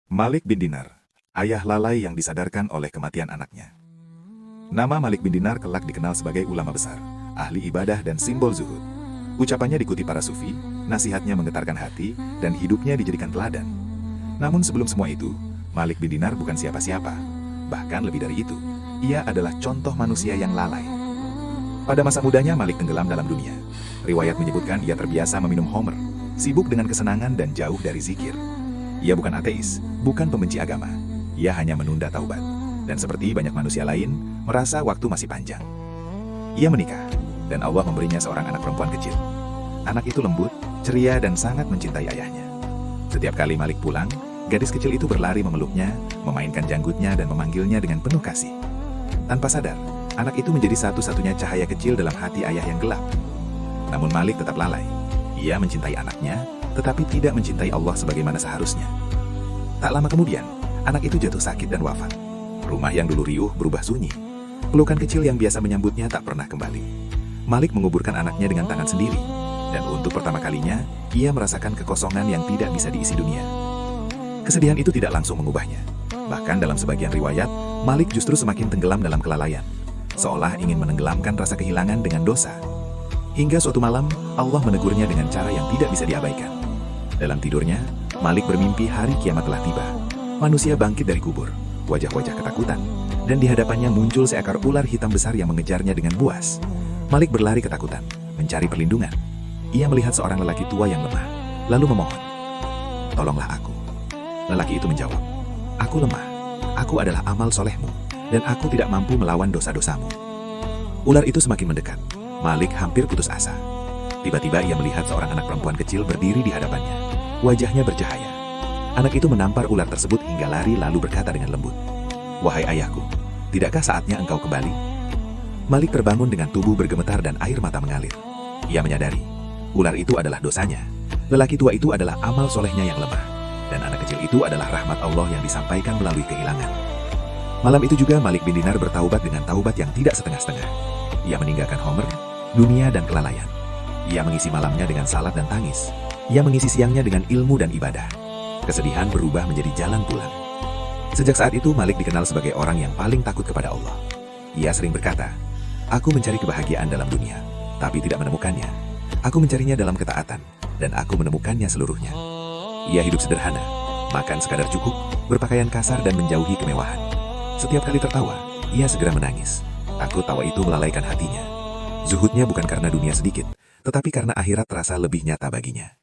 Malik bin Dinar, ayah lalai yang disadarkan oleh kematian anaknya. Nama Malik bin Dinar kelak dikenal sebagai ulama besar, ahli ibadah dan simbol zuhud. Ucapannya diikuti para sufi, nasihatnya menggetarkan hati, dan hidupnya dijadikan teladan. Namun sebelum semua itu, Malik bin Dinar bukan siapa-siapa. Bahkan lebih dari itu, ia adalah contoh manusia yang lalai. Pada masa mudanya Malik tenggelam dalam dunia. Riwayat menyebutkan ia terbiasa meminum homer, sibuk dengan kesenangan dan jauh dari zikir. Ia bukan ateis, bukan pembenci agama. Ia hanya menunda taubat. Dan seperti banyak manusia lain, merasa waktu masih panjang. Ia menikah, dan Allah memberinya seorang anak perempuan kecil. Anak itu lembut, ceria, dan sangat mencintai ayahnya. Setiap kali Malik pulang, gadis kecil itu berlari memeluknya, memainkan janggutnya, dan memanggilnya dengan penuh kasih. Tanpa sadar, anak itu menjadi satu-satunya cahaya kecil dalam hati ayah yang gelap. Namun Malik tetap lalai. Ia mencintai anaknya, tetapi tidak mencintai Allah sebagaimana seharusnya. Tak lama kemudian, anak itu jatuh sakit dan wafat. Rumah yang dulu riuh berubah sunyi. Pelukan kecil yang biasa menyambutnya tak pernah kembali. Malik menguburkan anaknya dengan tangan sendiri, dan untuk pertama kalinya, ia merasakan kekosongan yang tidak bisa diisi dunia. Kesedihan itu tidak langsung mengubahnya. Bahkan dalam sebagian riwayat, Malik justru semakin tenggelam dalam kelalaian, seolah ingin menenggelamkan rasa kehilangan dengan dosa. Hingga suatu malam, Allah menegurnya dengan cara yang tidak bisa diabaikan. Dalam tidurnya, Malik bermimpi hari kiamat telah tiba. Manusia bangkit dari kubur, wajah-wajah ketakutan, dan di hadapannya muncul seekor ular hitam besar yang mengejarnya dengan buas. Malik berlari ketakutan, mencari perlindungan. Ia melihat seorang lelaki tua yang lemah, lalu memohon, "Tolonglah aku." Lelaki itu menjawab, "Aku lemah, aku adalah amal solehmu, dan aku tidak mampu melawan dosa-dosamu." Ular itu semakin mendekat. Malik hampir putus asa. Tiba-tiba ia melihat seorang anak perempuan kecil berdiri di hadapannya. Wajahnya bercahaya. Anak itu menampar ular tersebut hingga lari lalu berkata dengan lembut, "Wahai ayahku, tidakkah saatnya engkau kembali?" Malik terbangun dengan tubuh bergemetar dan air mata mengalir. Ia menyadari, ular itu adalah dosanya. Lelaki tua itu adalah amal solehnya yang lemah. Dan anak kecil itu adalah rahmat Allah yang disampaikan melalui kehilangan. Malam itu juga Malik bin Dinar bertaubat dengan taubat yang tidak setengah-setengah. Ia meninggalkan homer, dunia, dan kelalaian. Ia mengisi malamnya dengan salat dan tangis. Ia mengisi siangnya dengan ilmu dan ibadah. Kesedihan berubah menjadi jalan pulang. Sejak saat itu Malik dikenal sebagai orang yang paling takut kepada Allah. Ia sering berkata, "Aku mencari kebahagiaan dalam dunia, tapi tidak menemukannya. Aku mencarinya dalam ketaatan, dan aku menemukannya seluruhnya." Ia hidup sederhana, makan sekadar cukup, berpakaian kasar, dan menjauhi kemewahan. Setiap kali tertawa, ia segera menangis. Takut tawa itu melalaikan hatinya. Zuhudnya bukan karena dunia sedikit, tetapi karena akhirat terasa lebih nyata baginya.